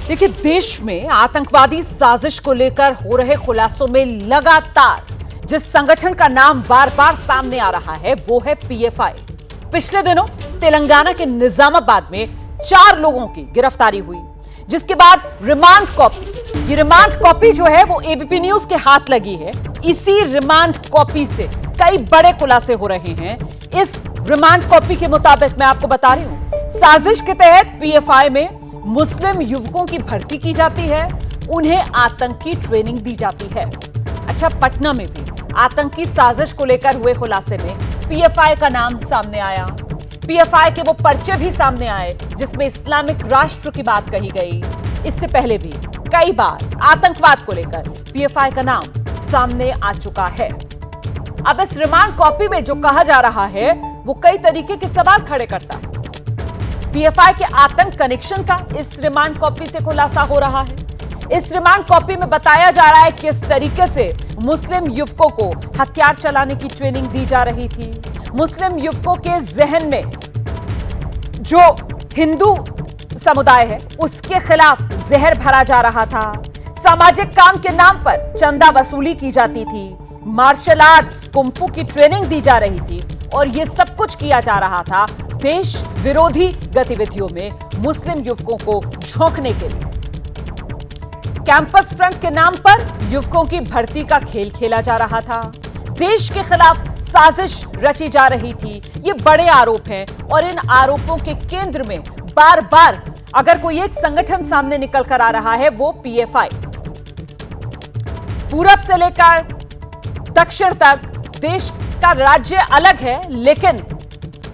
देखिए, देश में आतंकवादी साजिश को लेकर हो रहे खुलासों में लगातार जिस संगठन का नाम बार बार सामने आ रहा है वो है पीएफआई। पिछले दिनों तेलंगाना के निजामाबाद में 4 लोगों की गिरफ्तारी हुई, जिसके बाद रिमांड कॉपी, ये रिमांड कॉपी जो है वो एबीपी न्यूज के हाथ लगी है। इसी रिमांड कॉपी से कई बड़े खुलासे हो रहे हैं। इस रिमांड कॉपी के मुताबिक मैं आपको बता रही हूं, साजिश के तहत पीएफआई में मुस्लिम युवकों की भर्ती की जाती है, उन्हें आतंकी ट्रेनिंग दी जाती है। अच्छा, पटना में भी आतंकी साजिश को लेकर हुए खुलासे में पीएफआई का नाम सामने आया। पीएफआई के वो पर्चे भी सामने आए जिसमें इस्लामिक राष्ट्र की बात कही गई। इससे पहले भी कई बार आतंकवाद को लेकर पीएफआई का नाम सामने आ चुका है। अब इस रिमांड कॉपी में जो कहा जा रहा है वो कई तरीके के सवाल खड़े करता है। पीएफआई के आतंक कनेक्शन का इस रिमांड कॉपी से खुलासा हो रहा है। इस रिमांड कॉपी में बताया जा रहा है किस तरीके से मुस्लिम युवकों को हथियार चलाने की ट्रेनिंग दी जा रही थी। मुस्लिम युवकों के जहन में जो हिंदू समुदाय है उसके खिलाफ जहर भरा जा रहा था। सामाजिक काम के नाम पर चंदा वसूली की जाती थी। मार्शल आर्ट्स, कुंफू की ट्रेनिंग दी जा रही थी और यह सब कुछ किया जा रहा था देश विरोधी गतिविधियों में मुस्लिम युवकों को झोंकने के लिए। कैंपस फ्रंट के नाम पर युवकों की भर्ती का खेल खेला जा रहा था। देश के खिलाफ साजिश रची जा रही थी। ये बड़े आरोप हैं और इन आरोपों के केंद्र में बार बार अगर कोई एक संगठन सामने निकल कर आ रहा है वो पीएफआई। पूरब से लेकर दक्षिण तक देश का राज्य अलग है, लेकिन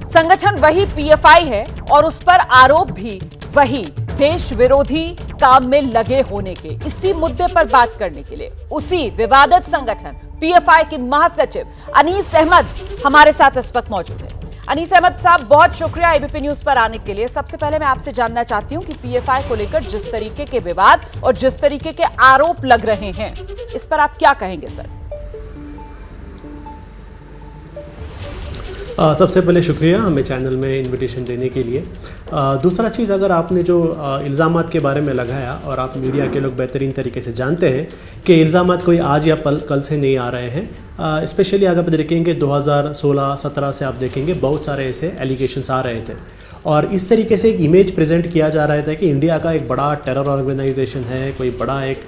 संगठन वही पीएफआई है और उस पर आरोप भी वही, देश विरोधी काम में लगे होने के। इसी मुद्दे पर बात करने के लिए उसी विवादित संगठन पीएफआई के महासचिव अनीस अहमद हमारे साथ इस वक्त मौजूद है। अनीस अहमद साहब, बहुत शुक्रिया एबीपी न्यूज पर आने के लिए। सबसे पहले मैं आपसे जानना चाहती हूं कि पीएफआई को लेकर जिस तरीके के विवाद और जिस तरीके के आरोप लग रहे हैं, इस पर आप क्या कहेंगे सर? सबसे पहले शुक्रिया हमें चैनल में इनविटेशन देने के लिए। दूसरा चीज़, अगर आपने जो इल्ज़ामात के बारे में लगाया और आप मीडिया के लोग बेहतरीन तरीके से जानते हैं कि इल्ज़ामात कोई आज या कल से नहीं आ रहे हैं। स्पेशली अगर आप देखेंगे 2016-17 से आप देखेंगे बहुत सारे ऐसे एलिगेशंस आ रहे थे और इस तरीके से एक इमेज प्रेजेंट किया जा रहा था कि इंडिया का एक बड़ा टेरर ऑर्गेनाइजेशन है, कोई बड़ा एक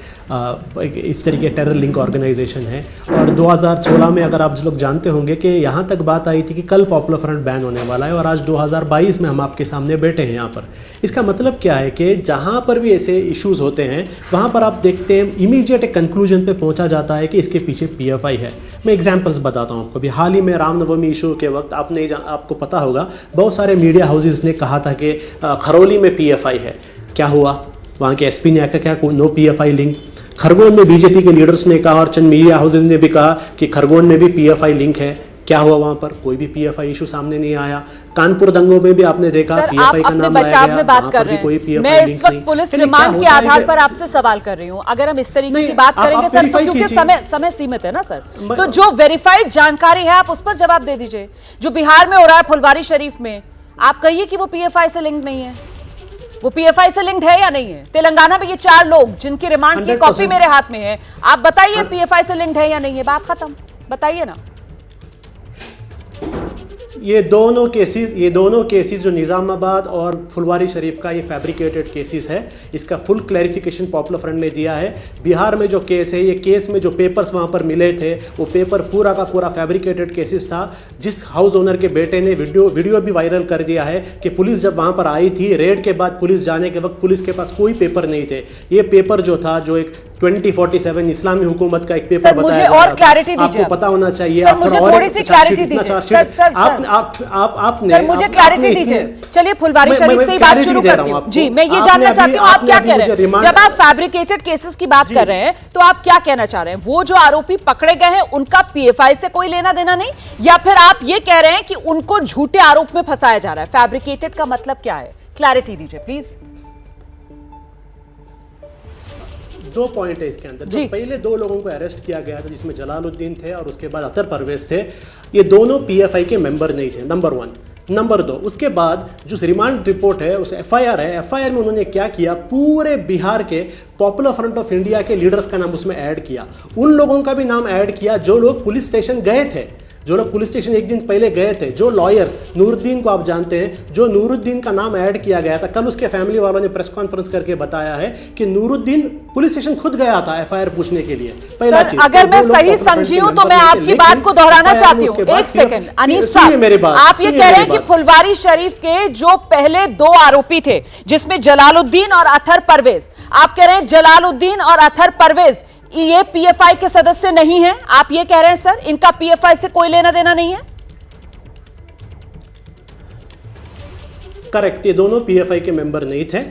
इस तरीके टेरर लिंक ऑर्गेनाइजेशन है। और 2016 में अगर आप लोग जानते होंगे कि यहाँ तक बात आई थी कि कल पॉपुलर फ्रंट बैन होने वाला है और आज 2022 में हम आपके सामने बैठे हैं यहाँ पर। इसका मतलब क्या है कि जहाँ पर भी ऐसे इश्यूज़ होते हैं वहाँ पर आप देखते हैं इमीडिएट एक कंक्लूजन पे पहुँचा जाता है कि इसके पीछे पीएफआई है। मैं एग्जाम्पल्स बताता हूँ आपको। अभी हाल ही में रामनवमी इशू के वक्त आपको पता होगा बहुत सारे मीडिया हाउसेज ने कहा था कि खरौली में पीएफआई है। क्या हुआ? वहाँ के एसपी ने आकर क्या नो पीएफआई लिंक। खरगोन में बीजेपी के लीडर्स ने कहा और चंद मीडिया हाउसेज ने भी कहा कि खरगोन में भी पीएफआई लिंक है। क्या हुआ? वहाँ पर कोई भी पीएफआई इशू सामने नहीं आया। कानपुर दंगों में भी आपने देखा पीएफआई का नाम लाया गया, में बात कर रहे हैं। मैं इस वक्त पुलिस रिमांड के आधार पर आपसे सवाल कर रही हूँ। अगर हम इस तरीके की बात करेंगे सर, तो क्योंकि समय सीमित है ना सर, तो जो वेरीफाइड जानकारी है आप उस पर जवाब दे दीजिए। जो बिहार में हो रहा है फुलवारी शरीफ में, आप कहिए कि वो पीएफआई से लिंक नहीं है। वो पीएफआई से लिंक्ड है या नहीं है? तेलंगाना में ये 4 लोग जिनकी रिमांड की कॉपी मेरे हाथ में है, आप बताइए पीएफआई से लिंक्ड है या नहीं है? बात खत्म, बताइए ना। ये दोनों केसेस जो निज़ामाबाद और फुलवारी शरीफ का ये फैब्रिकेटेड केसेस है, इसका फुल क्लैरिफिकेशन पॉपुलर फ्रंट ने दिया है। बिहार में जो केस है, ये केस में जो पेपर्स वहाँ पर मिले थे वो पेपर पूरा का पूरा फैब्रिकेटेड केसेस था। जिस हाउस ओनर के बेटे ने वीडियो भी वायरल कर दिया है कि पुलिस जब वहाँ पर आई थी रेड के बाद, पुलिस जाने के वक्त पुलिस के पास कोई पेपर नहीं थे। ये पेपर जो था, जो एक 2047 इस्लामी हुकूमत का एक पेपर बताया मुझे और क्लैरिटी दीजिए। आपको पता होना चाहिए। सर, मुझे थोड़ी सी क्लैरिटी दीजिए। आपने मुझे क्लैरिटी दीजिए। चलिए फुलवारी शरीफ से ही बात शुरू करती हूँ। जी, मैं ये जानना चाहती हूँ आप क्या कह रहे हैं। जब आप फैब्रिकेटेड केसेस की बात कर रहे हैं तो आप क्या कहना चाह रहे हैं? वो जो आरोपी पकड़े गए हैं उनका पीएफआई से कोई लेना देना नहीं, या फिर आप ये कह रहे हैं कि उनको झूठे आरोप में फंसाया जा रहा है? फैब्रिकेटेड का मतलब क्या है? क्लैरिटी दीजिए प्लीज। 2 पॉइंट है इसके अंदर। जो पहले 2 लोगों को अरेस्ट किया गया था जिसमें जलालुद्दीन थे और उसके बाद अतर परवेज थे, ये दोनों पीएफआई के मेंबर नहीं थे, नंबर 1। नंबर 2, उसके बाद जो रिमांड रिपोर्ट है, उस एफआईआर है, एफआईआर में उन्होंने क्या किया, पूरे बिहार के पॉपुलर फ्रंट ऑफ इंडिया के लीडर्स का नाम उसमें ऐड किया, उन लोगों का भी नाम ऐड किया जो लोग पुलिस स्टेशन गए थे, जो लोग पुलिस स्टेशन एक दिन पहले गए थे, जो लॉयर्स, नूरुद्दीन को आप जानते हैं, जो नूरुद्दीन का नाम ऐड किया गया था। कल उसके फैमिली वालों ने प्रेस कॉन्फ्रेंस करके बताया है कि नूरुद्दीन पुलिस स्टेशन खुद गया था एफआईआर पूछने के लिए। पहला चीज, अगर मैं सही समझी हूं तो मैं आपकी बात को दोहराना चाहती हूं। एक सेकंड, अनीस साहब, आप ये कह रहे हैं कि फुलवारी शरीफ के जो पहले 2 आरोपी थे, जिसमें जलालुद्दीन और अतहर परवेज, आप कह रहे हैं जलालुद्दीन और अतहर परवेज ये पीएफआई के सदस्य नहीं है, आप ये कह रहे हैं सर, इनका पीएफआई से कोई लेना देना नहीं है? करेक्ट, ये दोनों पीएफआई के मेंबर नहीं थे,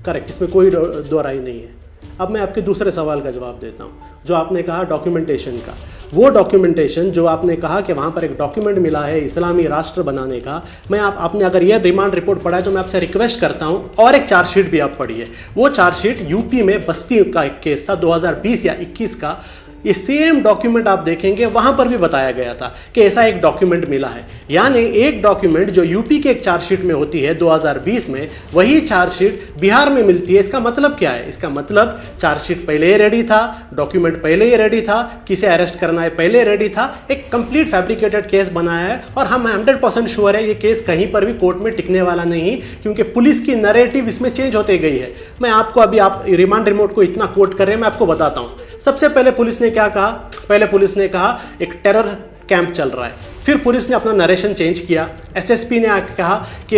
करेक्ट, इसमें कोई दोहराई नहीं है। अब मैं आपके दूसरे सवाल का जवाब देता हूं, जो आपने कहा डॉक्यूमेंटेशन का। वो डॉक्यूमेंटेशन जो आपने कहा कि वहाँ पर एक डॉक्यूमेंट मिला है इस्लामी राष्ट्र बनाने का, मैं आपने अगर ये रिमांड रिपोर्ट पढ़ा है तो मैं आपसे रिक्वेस्ट करता हूँ और एक चार्जशीट भी आप पढ़िए। वो चार्जशीट यूपी में बस्ती का एक केस था 2020 या 21 का, ये सेम डॉक्यूमेंट आप देखेंगे, वहां पर भी बताया गया था कि ऐसा एक डॉक्यूमेंट मिला है। यानी एक डॉक्यूमेंट जो यूपी के एक चार्जशीट में होती है 2020 में, वही चार्जशीट बिहार में मिलती है। इसका मतलब क्या है? इसका मतलब चार्जशीट पहले ही रेडी था, डॉक्यूमेंट पहले ही रेडी था, किसे अरेस्ट करना है पहले रेडी था, एक कंप्लीट फैब्रिकेटेड केस बनाया है। और हम 100% श्योर है ये केस कहीं पर भी कोर्ट में टिकने वाला नहीं, क्योंकि पुलिस की नैरेटिव इसमें चेंज होते गई है। मैं आपको अभी, आप रिमांड रिपोर्ट को इतना कोट कर रहे हैं, मैं आपको बताता हूं। सबसे पहले पुलिस ने क्या कहा? पहले पुलिस ने कहा एक टेरर कैंप चल रहा है। फिर पुलिस ने अपना नरेशन चेंज किया। एसएसपी ने आके कहा कि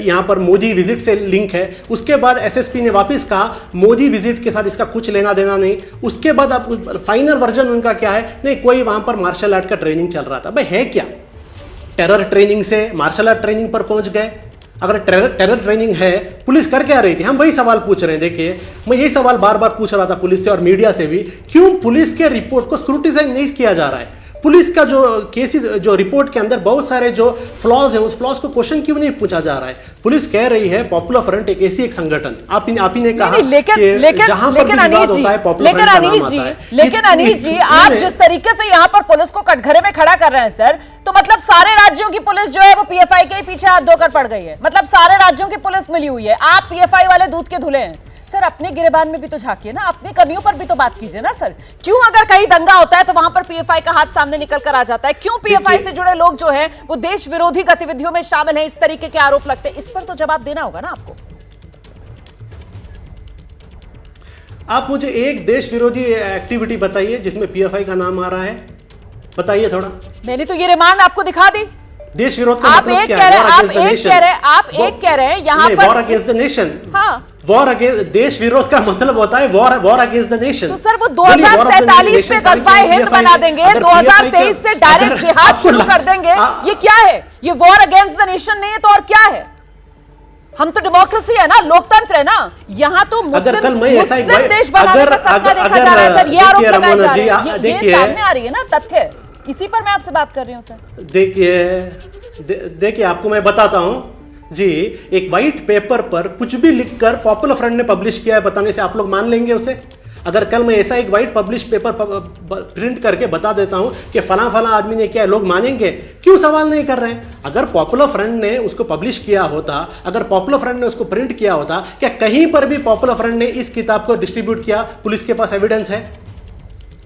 यहाँ पर मोदी विजिट से लिंक है। उसके बाद एसएसपी ने वापस कहा मोदी विजिट के साथ इसका कुछ लेना देना नहीं। उसके बाद आप फाइनल वर्जन उनका क्या है? नहीं, कोई वहाँ पर मार्शल आर्ट का ट्रेनिंग चल रहा था। भाई है क्या? टेरर ट्रेनिंग से मार्शल आर्ट ट्रेनिंग पर पहुंच गए। अगर टेरर ट्रेनिंग है, पुलिस कर क्या रही थी? हम वही सवाल पूछ रहे हैं। देखिए, मैं यही सवाल बार बार पूछ रहा था पुलिस से और मीडिया से भी, क्यों पुलिस के रिपोर्ट को स्क्रूटिनाइज नहीं किया जा रहा है? पुलिस का जो केसेस, जो रिपोर्ट के अंदर बहुत सारे जो फ्लॉज हैं, उस फ्लॉज को क्वेश्चन क्यों नहीं पूछा जा रहा है? पुलिस कह रही है पॉपुलर फ्रंट एक ऐसी एक संगठन, आप ही ने कहा लेकिन अनीस जी, आप जिस तरीके से यहाँ पर पुलिस को कटघरे में खड़ा कर रहे हैं सर, तो मतलब सारे राज्यों की पुलिस जो है वो पीएफआई के पीछे हाथ धोकर पड़ गई है। मतलब सारे राज्यों की पुलिस मिली हुई है, आप पीएफआई वाले दूध के धुले हैं। सर, अपने गिरेबान में भी तो झांकिए ना, अपनी कमियों पर भी तो बात कीजिए ना सर। क्यों अगर कहीं दंगा होता है तो वहां पर पीएफआई का हाथ सामने निकल कर आ जाता है? क्यों पीएफआई से जुड़े लोग जो हैं वो देश विरोधी गतिविधियों में शामिल हैं, इस तरीके के आरोप लगते हैं? इस पर तो जवाब देना होगा ना आपको। आप मुझे एक देश विरोधी एक्टिविटी बताइए जिसमें पीएफआई का नाम आ रहा है, बताइए थोड़ा। मैंने तो ये रिमांड आपको दिखा दी। देश विरोध का आप एक कह रहे हैं, आप कह रहे हैं यहाँ पर वॉर अगेंस्ट द नेशन। हाँ, वॉर अगेंस्ट, देश विरोध का मतलब होता है वॉर अगेंस्ट द नेशन। तो सर वो 2047 में कस्बाए हिंद बना देंगे, 2023 से डायरेक्ट जिहाद शुरू कर देंगे, ये क्या है? ये वॉर अगेंस्ट द नेशन नहीं है तो और क्या है? हम तो डेमोक्रेसी है ना, लोकतंत्र है ना, यहाँ तो मुस्लिम देश बनाने का सपना देखा जा रहा है सर। ये आरोप लगाए जा रहे हैं, ये सामने आ रही है ना तथ्य, इसी पर मैं आपसे बात कर रही हूँ सर। देखिए आपको मैं बताता हूँ जी, एक व्हाइट पेपर पर कुछ भी लिखकर पॉपुलर फ्रंट ने पब्लिश किया है बताने से आप लोग मान लेंगे उसे? अगर कल मैं ऐसा एक व्हाइट पब्लिश पेपर प्रिंट करके बता देता हूं कि फला फला आदमी ने किया, लोग मानेंगे? क्यों सवाल नहीं कर रहे हैं? अगर पॉपुलर फ्रंट ने उसको पब्लिश किया होता, अगर पॉपुलर फ्रंट ने उसको प्रिंट किया होता, क्या कहीं पर भी पॉपुलर फ्रंट ने इस किताब को डिस्ट्रीब्यूट किया? पुलिस के पास एविडेंस है?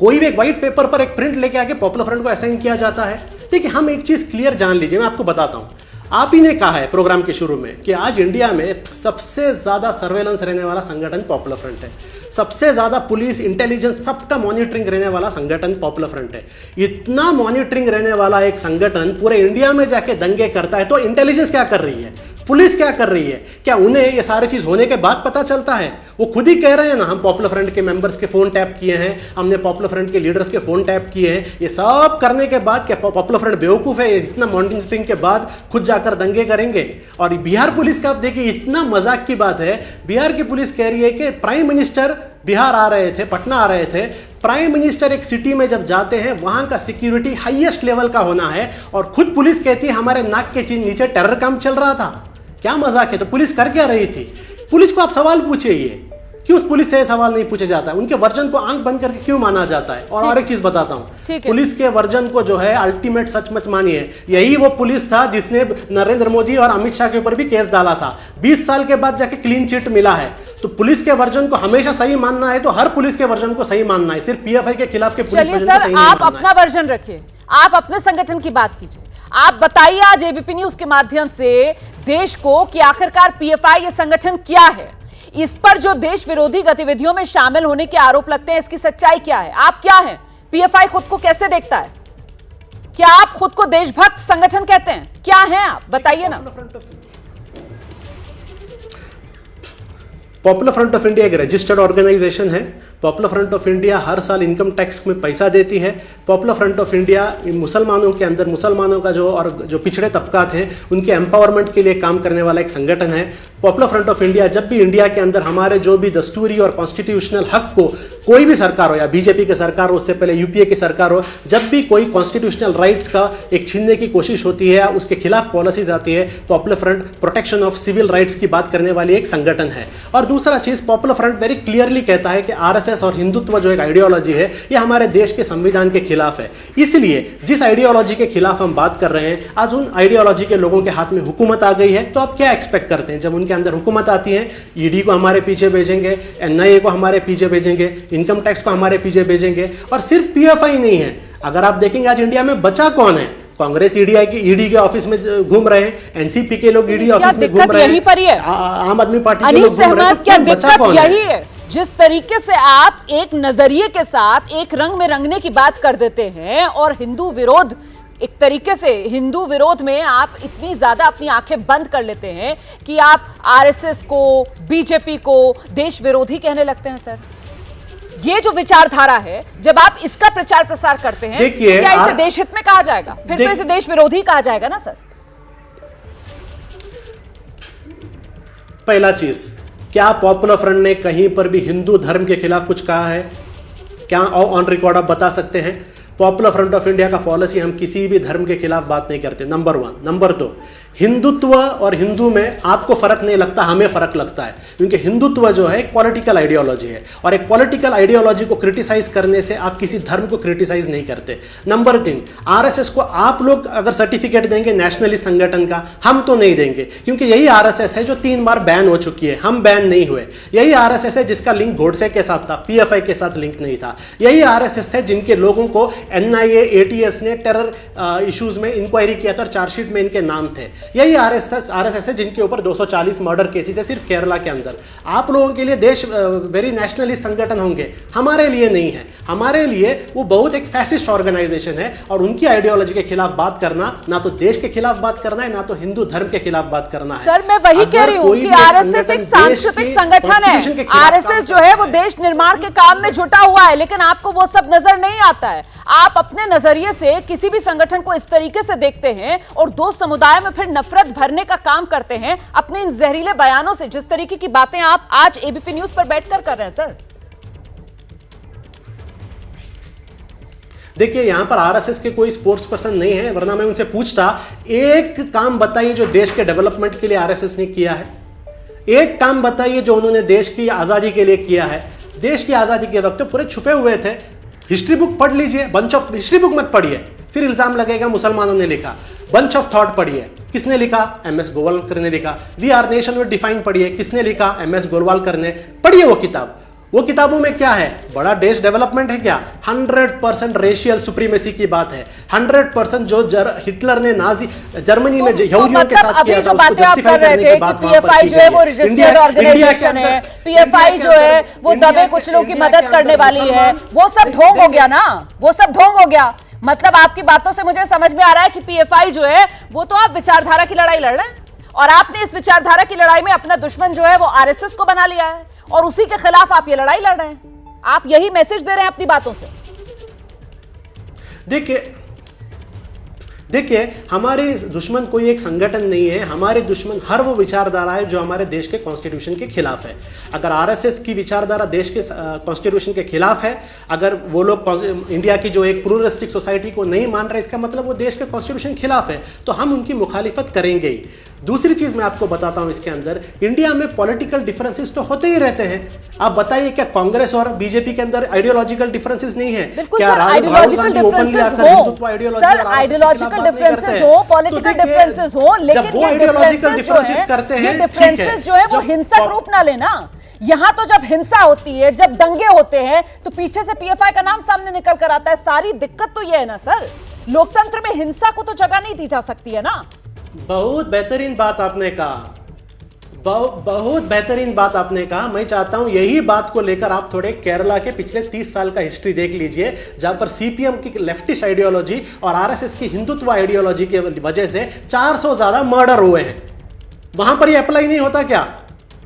कोई भी एक व्हाइट पेपर पर एक प्रिंट लेके आके पॉपुलर फ्रंट को असाइन किया जाता है? देखिए, हम एक चीज क्लियर जान लीजिए, मैं आपको बताता हूं। आप ही ने कहा है प्रोग्राम के शुरू में कि आज इंडिया में सबसे ज्यादा सर्वेलेंस रहने वाला संगठन पॉपुलर फ्रंट है, सबसे ज्यादा पुलिस इंटेलिजेंस सबका मॉनिटरिंग रहने वाला संगठन पॉपुलर फ्रंट है। इतना मॉनिटरिंग रहने वाला एक संगठन पूरे इंडिया में जाके दंगे करता है, तो इंटेलिजेंस क्या कर रही है? पुलिस क्या कर रही है? क्या उन्हें ये सारी चीज होने के बाद पता चलता है? वो खुद ही कह रहे हैं ना, हम पॉपुलर फ्रंट के मेंबर्स के फोन टैप किए हैं, हमने पॉपुलर फ्रंट के लीडर्स के फोन टैप किए हैं। ये सब करने के बाद क्या पॉपुलर फ्रंट बेवकूफ है? इतना मॉनिटरिंग के बाद खुद जाकर दंगे करेंगे? और बिहार पुलिस का आप देखिए, इतना मजाक की बात है, बिहार की पुलिस कह रही है कि प्राइम मिनिस्टर बिहार आ रहे थे, पटना आ रहे थे। प्राइम मिनिस्टर एक सिटी में जब जाते हैं, वहां का सिक्योरिटी हाईएस्ट लेवल का होना है, और खुद पुलिस कहती है हमारे नाक के नीचे टेरर काम चल रहा था। क्या मजाक है? तो पुलिस कर क्या रही थी? पुलिस को आप सवाल पूछिए, ये कि उस पुलिस से सवाल नहीं पूछा जाता है, उनके वर्जन को आंख बंद करके क्यों माना जाता है। और एक चीज बताता हूं, पुलिस के वर्जन को जो है अल्टीमेट सच मत मानिए, यही वो पुलिस था जिसने नरेंद्र मोदी और अमित शाह के ऊपर भी केस डाला था। 20 साल के बाद जाके क्लीन चिट मिला है। तो पुलिस के वर्जन को हमेशा सही मानना है तो हर पुलिस के वर्जन को सही मानना है, सिर्फ पीएफआई के खिलाफ के पुलिस वर्जन को सही नहीं आप अपना वर्जन रखिए, आप अपने संगठन की बात कीजिए, आप बताइए आज एबीपी न्यूज के माध्यम से देश को कि आखिरकार पीएफआई ये संगठन क्या है, इस पर जो देश विरोधी गतिविधियों में शामिल होने के आरोप लगते हैं, इसकी सच्चाई क्या है, आप क्या हैं, पीएफआई खुद को कैसे देखता है, क्या आप खुद को देशभक्त संगठन कहते हैं, क्या हैं आप, बताइए ना। पॉपुलर फ्रंट ऑफ इंडिया एक रजिस्टर्ड ऑर्गेनाइजेशन है। पॉपुलर फ्रंट ऑफ इंडिया हर साल इनकम टैक्स में पैसा देती है। पॉपुलर फ्रंट ऑफ इंडिया मुसलमानों के अंदर मुसलमानों का जो पिछड़े तबकात हैं उनके एम्पावरमेंट के लिए काम करने वाला एक संगठन है। पॉपुलर फ्रंट ऑफ इंडिया जब भी इंडिया के अंदर हमारे जो भी दस्तूरी और कॉन्स्टिट्यूशनल हक को कोई भी सरकार हो, या बीजेपी की सरकार हो, उससे पहले यूपीए की सरकार हो, जब भी कोई कॉन्स्टिट्यूशनल राइट्स का एक छीनने की कोशिश होती है, उसके खिलाफ पॉलिसीज आती है, popular front protection of civil rights की बात करने वाली एक संगठन है। और दूसरा चीज, पॉपुलर फ्रंट वेरी क्लियरली कहता है कि आरएसएस और हिंदुत्व जो एक आइडियोलॉजी है ये हमारे देश के संविधान के खिलाफ है। इसलिए जिस आइडियोलॉजी के खिलाफ हम बात कर रहे हैं, आज उन आइडियोलॉजी के लोगों के हाथ में हुकूमत आ गई है, तो आप क्या एक्सपेक्ट करते हैं? जब उनके अंदर हुकूमत आती है, ईडी को हमारे पीछे भेजेंगे, एनआईए को हमारे पीछे भेजेंगे, इनकम टैक्स को हमारे पीछे भेजेंगे। और सिर्फ पीएफआई नहीं है, अगर आप देखेंगे आज इंडिया में बचा कौन है? कांग्रेस ईडी के ऑफिस में घूम रहे हैं, एनसीपी के लोग ईडी ऑफिस में घूम रहे हैं, आम आदमी पार्टी के लोग घूम रहे हैं। क्या दिक्कत यही है? जिस तरीके से आप एक नजरिए के साथ एक रंग में रंगने की बात कर देते हैं और हिंदू विरोध, एक तरीके से हिंदू विरोध में आप इतनी ज्यादा अपनी आंखें बंद कर लेते हैं कि आप आरएसएस को, बीजेपी को देश विरोधी कहने लगते हैं। सर, ये जो विचारधारा है, जब आप इसका प्रचार प्रसार करते हैं, तो क्या इसे देश हित में कहा जाएगा? फिर तो इसे देश विरोधी कहा जाएगा ना सर। पहला चीज, क्या पॉपुलर फ्रंट ने कहीं पर भी हिंदू धर्म के खिलाफ कुछ कहा है? क्या ऑन रिकॉर्ड आप बता सकते हैं? पॉपुलर फ्रंट ऑफ इंडिया का पॉलिसी, हम किसी भी धर्म के खिलाफ बात नहीं करते, नंबर 1। नंबर 2, हिंदुत्व और हिंदू में आपको फर्क नहीं लगता, हमें फर्क लगता है, क्योंकि हिंदुत्व जो है एक पॉलिटिकल आइडियोलॉजी है, और एक पॉलिटिकल आइडियोलॉजी को क्रिटिसाइज करने से आप किसी धर्म को क्रिटिसाइज नहीं करते। नंबर 3, आरएसएस को आप लोग अगर सर्टिफिकेट देंगे नेशनलिस्ट संगठन का, हम तो नहीं देंगे, क्योंकि यही आरएसएस है जो 3 बार बैन हो चुकी है, हम बैन नहीं हुए। यही आरएसएस है जिसका लिंक गोडसे के साथ था, पीएफआई के साथ लिंक नहीं था। यही आरएसएस थे जिनके लोगों को एनआईए, एटीएस ने टेरर इश्यूज में इंक्वायरी किया था और चार्जशीट में इनके नाम थे। यही आरएसएस है जिनके ऊपर 240 मर्डर केसेस है सिर्फ केरला के अंदर। आप लोगों के लिए देश वेरी नेशनलिस्ट संगठन होंगे, हमारे लिए नहीं है। हमारे लिए वो बहुत एक फैसिस्ट ऑर्गेनाइजेशन है, और उनकी आइडियोलॉजी के खिलाफ बात करना ना तो देश के खिलाफ बात करना है, ना तो हिंदू धर्म के खिलाफ बात करना है। सर, मैं वही कह रही हूं कि आरएसएस एक सांस्कृतिक संगठन है। आरएसएस जो है वो देश निर्माण के काम में जुटा हुआ है, लेकिन आपको वो सब नजर नहीं आता है। आप अपने नजरिए से किसी भी संगठन को इस तरीके से देखते हैं और दो समुदाय में फिर नफरत भरने का काम करते हैं अपने इन जहरीले बयानों से, जिस तरीके की बातें आप आज एबीपी न्यूज पर बैठकर कर रहे हैं। सर देखिए, यहां पर आरएसएस के कोई स्पोर्ट्स पर्सन नहीं है, वरना मैं उनसे पूछता, एक काम बताइए जो देश के डेवलपमेंट के लिए आरएसएस ने किया है। एक काम बताइए जो उन्होंने देश की आजादी के लिए किया है। देश की आजादी के वक्त तो पूरे छुपे हुए थे। हिस्ट्री बुक पढ़ लीजिए, बंच ऑफ हिस्ट्री बुक मत पढ़िए, फिर इल्जाम लगेगा मुसलमानों ने लिखा। बंच ऑफ थॉट पढ़िए, किसने लिखा? एमएस गोलवालकर ने लिखा। We are nation with define पढ़िए, किसने लिखा? एमएस गोलवालकर ने। पढ़िए वो किताब। वो किताबों में क्या है? बड़ा देश डेवलपमेंट है क्या? 100% रेशियल सुप्रीमेसी की बात है। 100% जो हिटलर ने नाजी जर्मनी में यहूदियों के साथ किया था, उसको जस्टिफाई करने की बात वहां पर की गई। इंडिया पीएफआई जो है वो दबे कुचलों की मदद करने वाली है, वो सब ढोंग हो गया ना, वो सब ढोंग हो गया। मतलब आपकी बातों से मुझे समझ में आ रहा है कि पीएफआई जो है वो तो आप विचारधारा की लड़ाई लड़ रहे हैं, और आपने इस विचारधारा की लड़ाई में अपना दुश्मन जो है वो आरएसएस को बना लिया है, और उसी के खिलाफ आप ये लड़ाई लड़ रहे हैं। आप यही मैसेज दे रहे हैं अपनी बातों से। देखिए, देखिए, हमारे दुश्मन कोई एक संगठन नहीं है, हमारे दुश्मन हर वो विचारधारा है जो हमारे देश के कॉन्स्टिट्यूशन के खिलाफ है। अगर आरएसएस की विचारधारा देश के कॉन्स्टिट्यूशन के खिलाफ है, अगर वो लोग इंडिया की जो एक प्लूरलिस्टिक सोसाइटी को नहीं मान रहे, इसका मतलब वो देश के कॉन्स्टिट्यूशन के खिलाफ है, तो हम उनकी मुखालिफत करेंगे ही। दूसरी चीज मैं आपको बताता हूं, इसके अंदर इंडिया में पॉलिटिकल डिफरेंसेस तो होते ही रहते हैं। आप बताइए, क्या कांग्रेस और बीजेपी के अंदर आइडियोलॉजिकल डिफरेंसेस नहीं है? क्या आइडियोलॉजिकल डिफरेंसेस हो सर, आइडियोलॉजिकल डिफरेंसेस हो, पॉलिटिकल डिफरेंसेस हो, लेकिन ये डिफरेंसेस जो है वो हिंसक रूप ना लेना। यहां तो जब हिंसा होती है, जब दंगे होते हैं, तो पीछे से पीएफआई का नाम सामने निकल कर आता है। सारी दिक्कत तो ये है ना सर, लोकतंत्र में हिंसा को तो जगह नहीं दी जा सकती है ना। बहुत बेहतरीन बात आपने कहा, बहुत बेहतरीन बात आपने कहा। मैं चाहता हूं यही बात को लेकर आप थोड़े केरला के पिछले 30 साल का हिस्ट्री देख लीजिए, जहां पर सीपीएम की लेफ्टिस्ट आइडियोलॉजी और आरएसएस की हिंदुत्व आइडियोलॉजी की वजह से 400 ज्यादा मर्डर हुए हैं। वहां पर ये अप्लाई नहीं होता क्या?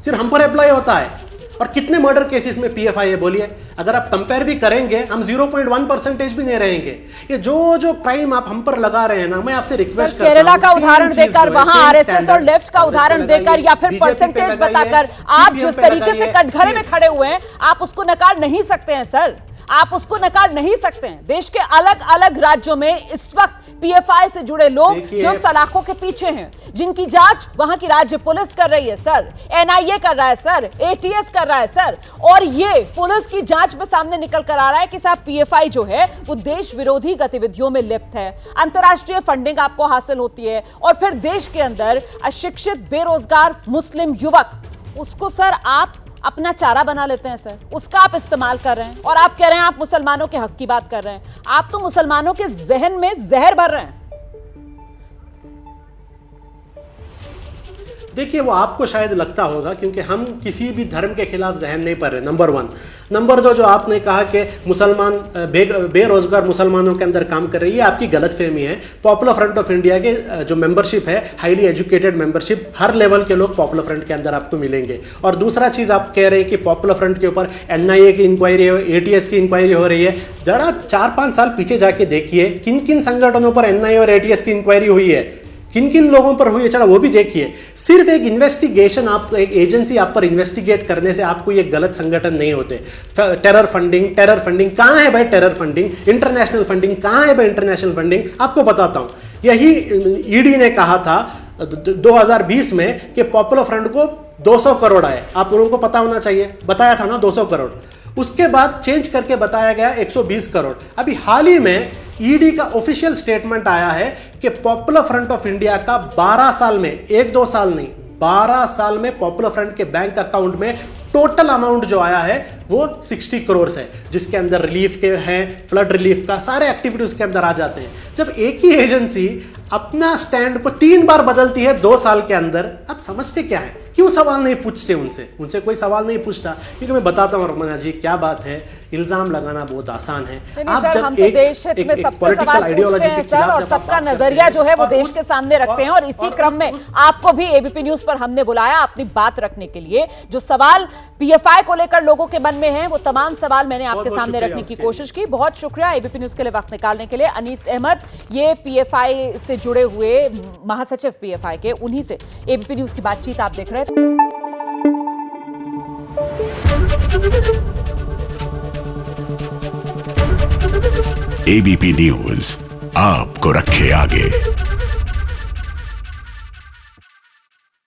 सिर्फ हम पर अप्लाई होता है। और कितने मर्डर केसेस में पीएफआई है बोलिए? अगर आप कंपेयर भी करेंगे, हम 0.1% भी नहीं रहेंगे। ये जो क्राइम आप हम पर लगा रहे हैं ना, मैं आपसे रिक्वेस्ट करता हूं, केरला का उदाहरण देकर, वहां आरएसएस और लेफ्ट का उदाहरण देकर, या फिर परसेंटेज बताकर आप जिस तरीके से कटघरे में खड़े हुए हैं, आप उसको नकार नहीं सकते हैं सर, आप उसको नकार नहीं सकते हैं। देश के अलग अलग राज्यों में इस वक्त पीएफआई से जुड़े लोग जो सलाखों के पीछे हैं, जिनकी जांच वहां की राज्य पुलिस कर रही है सर, एनआईए कर रहा है सर, एटीएस कर रहा है सर, और ये पुलिस की जांच में सामने निकल कर आ रहा है कि साहब पीएफआई जो है वो देश विरोधी गतिविधियों में लिप्त है। अंतर्राष्ट्रीय फंडिंग आपको हासिल होती है, और फिर देश के अंदर अशिक्षित बेरोजगार मुस्लिम युवक, उसको सर आप अपना चारा बना लेते हैं सर, उसका आप इस्तेमाल कर रहे हैं, और आप कह रहे हैं आप मुसलमानों के हक की बात कर रहे हैं। आप तो मुसलमानों के जहन में जहर भर रहे हैं। देखिए, वो आपको शायद लगता होगा क्योंकि हम किसी भी धर्म के खिलाफ जहन नहीं पड़ रहे, नंबर 1। नंबर 2, जो आपने कहा कि मुसलमान बेरोजगार मुसलमानों के अंदर काम कर रही है, आपकी गलतफहमी है। पॉपुलर फ्रंट ऑफ इंडिया के जो मेंबरशिप है, हाईली एजुकेटेड मेंबरशिप, हर लेवल के लोग पॉपुलर फ्रंट के अंदर आपको मिलेंगे। और दूसरा चीज़, आप कह रहे हैं कि पॉपुलर फ्रंट के ऊपर एनआईए की इंक्वायरी, एटीएस की इंक्वायरी हो रही है। जरा 4-5 साल पीछे जाके देखिए, किन किन संगठनों पर एनआईए और एटीएस की इंक्वायरी हुई है, किन किन लोगों पर हुई है, चला वो भी देखिए। सिर्फ एक इन्वेस्टिगेशन, आप एक एजेंसी आप पर इन्वेस्टिगेट करने से आपको ये गलत संगठन नहीं होते। टेरर फंडिंग कहाँ है भाई? टेरर फंडिंग, इंटरनेशनल फंडिंग कहाँ है भाई? इंटरनेशनल फंडिंग आपको बताता हूँ। यही ईडी ने कहा था 2020 में कि पॉपुलर फ्रंट को 200 करोड़ आए। आप लोगों को पता होना चाहिए, बताया था ना 200 करोड़। उसके बाद चेंज करके बताया गया 120 करोड़। अभी हाल ही में ईडी का ऑफिशियल स्टेटमेंट आया है कि पॉपुलर फ्रंट ऑफ इंडिया का 12 साल में, 1-2 साल नहीं, 12 साल में पॉपुलर फ्रंट के बैंक अकाउंट में टोटल अमाउंट जो आया है वो 60 करोड़ है, जिसके अंदर रिलीफ के हैं, फ्लड रिलीफ का सारे एक्टिविटीज के अंदर आ जाते हैं। जब एक ही एजेंसी अपना स्टैंड को 3 बार बदलती है 2 साल के अंदर, आप समझते क्या है? क्यों सवाल नहीं पूछते उनसे कोई सवाल नहीं पूछता। क्योंकि मैं बताता हूँ रमना जी, क्या बात है, इल्जाम लगाना बहुत आसान है। आप जब हम तो देश हित में सबसे सवाल पूछते हैं सर, और सबका नजरिया जो है वो देश के सामने रखते हैं, और इसी क्रम में आपको भी एबीपी न्यूज पर हमने बुलाया अपनी बात रखने के लिए। जो सवाल पीएफआई को लेकर लोगों के मन में है, वो तमाम सवाल मैंने आपके सामने रखने की कोशिश की। बहुत शुक्रिया एबीपी न्यूज के लिए वक्त निकालने के लिए। अनीस अहमद, ये पीएफआई से जुड़े हुए महासचिव पीएफआई के, उन्हीं से एबीपी न्यूज की बातचीत आप देख रहे थे। एबीपी न्यूज आपको रखे आगे।